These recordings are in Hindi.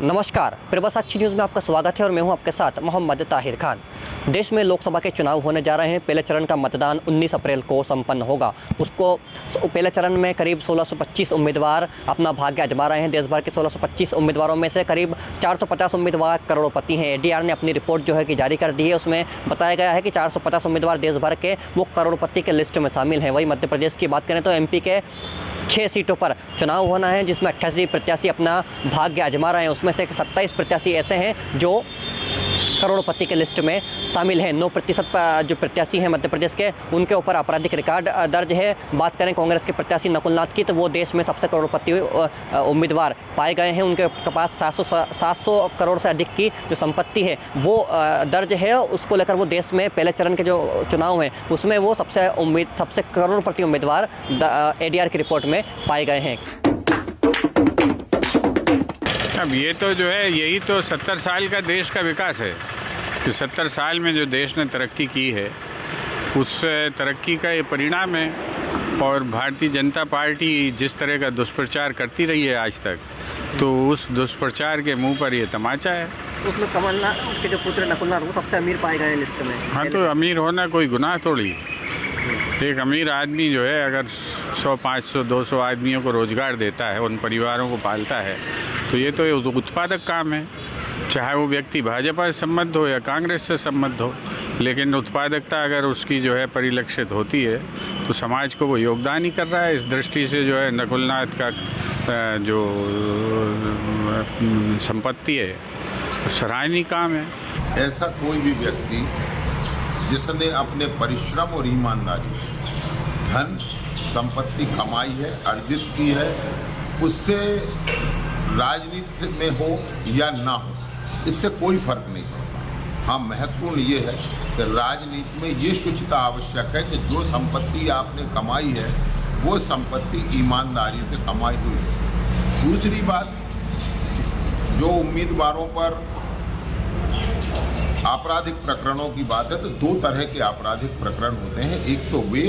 नमस्कार, प्रभासाक्षी न्यूज़ में आपका स्वागत है और मैं हूं आपके साथ मोहम्मद ताहिर खान। देश में लोकसभा के चुनाव होने जा रहे हैं। पहले चरण का मतदान 19 अप्रैल को संपन्न होगा। उसको पहले चरण में करीब 1625 उम्मीदवार अपना भाग्य आजमा रहे हैं। देश भर के 1625 उम्मीदवारों में से करीब 450 उम्मीदवार करोड़पति हैं। एडीआर ने अपनी रिपोर्ट जो है कि जारी कर दी है। उसमें बताया गया है कि 450 उम्मीदवार देश भर के वो करोड़पति के लिस्ट में शामिल हैं। वहीं मध्य प्रदेश की बात करें तो एमपी के 6 सीटों पर चुनाव होना है, जिसमें 88 प्रत्याशी अपना भाग्य आजमा रहे हैं। उसमें से 27 प्रत्याशी ऐसे हैं जो करोड़पति के लिस्ट में शामिल हैं। 9% जो प्रत्याशी हैं मध्य प्रदेश के, उनके ऊपर आपराधिक रिकॉर्ड दर्ज है। बात करें कांग्रेस के प्रत्याशी नकुल नाथ की, तो वो देश में सबसे करोड़पति उम्मीदवार पाए गए हैं। उनके पास 700 करोड़ से अधिक की जो संपत्ति है वो दर्ज है। उसको लेकर वो देश में पहले चरण के जो चुनाव हैं उसमें वो सबसे करोड़पति उम्मीदवार एडीआर की रिपोर्ट में पाए गए हैं। अब ये तो जो है यही तो 70 साल का देश का विकास है कि 70 साल में जो देश ने तरक्की की है उस तरक्की का ये परिणाम है। और भारतीय जनता पार्टी जिस तरह का दुष्प्रचार करती रही है आज तक, तो उस दुष्प्रचार के मुंह पर ये तमाचा है। उसमें कमलनाथ के जो पुत्र नकुल नाथ वो सबसे अमीर पाए गए हैं लिस्ट में। हाँ, तो अमीर होना कोई गुनाह थोड़ी। एक अमीर आदमी जो है अगर 100, 500, 200 आदमियों को रोजगार देता है, उन परिवारों को पालता है, तो ये तो उत्पादक काम है। चाहे वो व्यक्ति भाजपा से संबद्ध हो या कांग्रेस से संबद्ध हो, लेकिन उत्पादकता अगर उसकी जो है परिलक्षित होती है तो समाज को वो योगदान ही कर रहा है। इस दृष्टि से जो है नकुल नाथ का जो संपत्ति है तो सराहनीय काम है। ऐसा कोई भी व्यक्ति जिसने अपने परिश्रम और ईमानदारी से धन संपत्ति कमाई है, अर्जित की है, उससे राजनीति में हो या ना हो, इससे कोई फर्क नहीं पड़ता। हाँ, महत्वपूर्ण ये है कि राजनीति में ये शुचिता आवश्यक है कि जो संपत्ति आपने कमाई है वो संपत्ति ईमानदारी से कमाई हुई है। दूसरी बात, जो उम्मीदवारों पर आपराधिक प्रकरणों की बात है तो 2 तरह के आपराधिक प्रकरण होते हैं। एक तो वे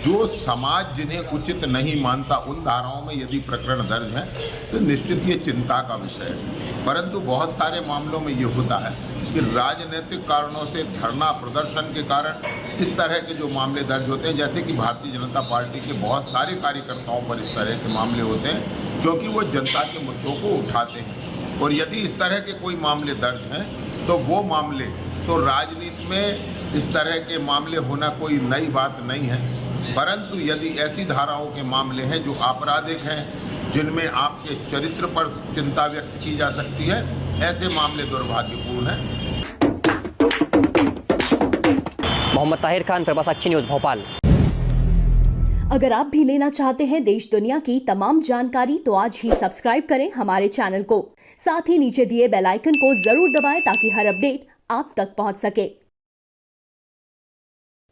जो समाज जिन्हें उचित नहीं मानता, उन धाराओं में यदि प्रकरण दर्ज है तो निश्चित ये चिंता का विषय है। परंतु बहुत सारे मामलों में ये होता है कि राजनीतिक कारणों से, धरना प्रदर्शन के कारण इस तरह के जो मामले दर्ज होते हैं, जैसे कि भारतीय जनता पार्टी के बहुत सारे कार्यकर्ताओं पर इस तरह के मामले होते हैं क्योंकि वो जनता के मुद्दों को उठाते हैं। और यदि इस तरह के कोई मामले दर्ज हैं तो वो मामले तो राजनीति में इस तरह के मामले होना कोई नई बात नहीं है। परंतु यदि ऐसी धाराओं के मामले हैं जो आपराधिक हैं, जिनमें आपके चरित्र पर चिंता व्यक्त की जा सकती है, ऐसे मामले दुर्भाग्यपूर्ण हैं। मोहम्मद ताहिर खान, प्रभासाक्षी न्यूज़, भोपाल। अगर आप भी लेना चाहते हैं देश दुनिया की तमाम जानकारी तो आज ही सब्सक्राइब करें हमारे चैनल को। साथ ही नीचे दिए बेल आइकन को जरूर दबाएं ताकि हर अपडेट आप तक पहुंच सके।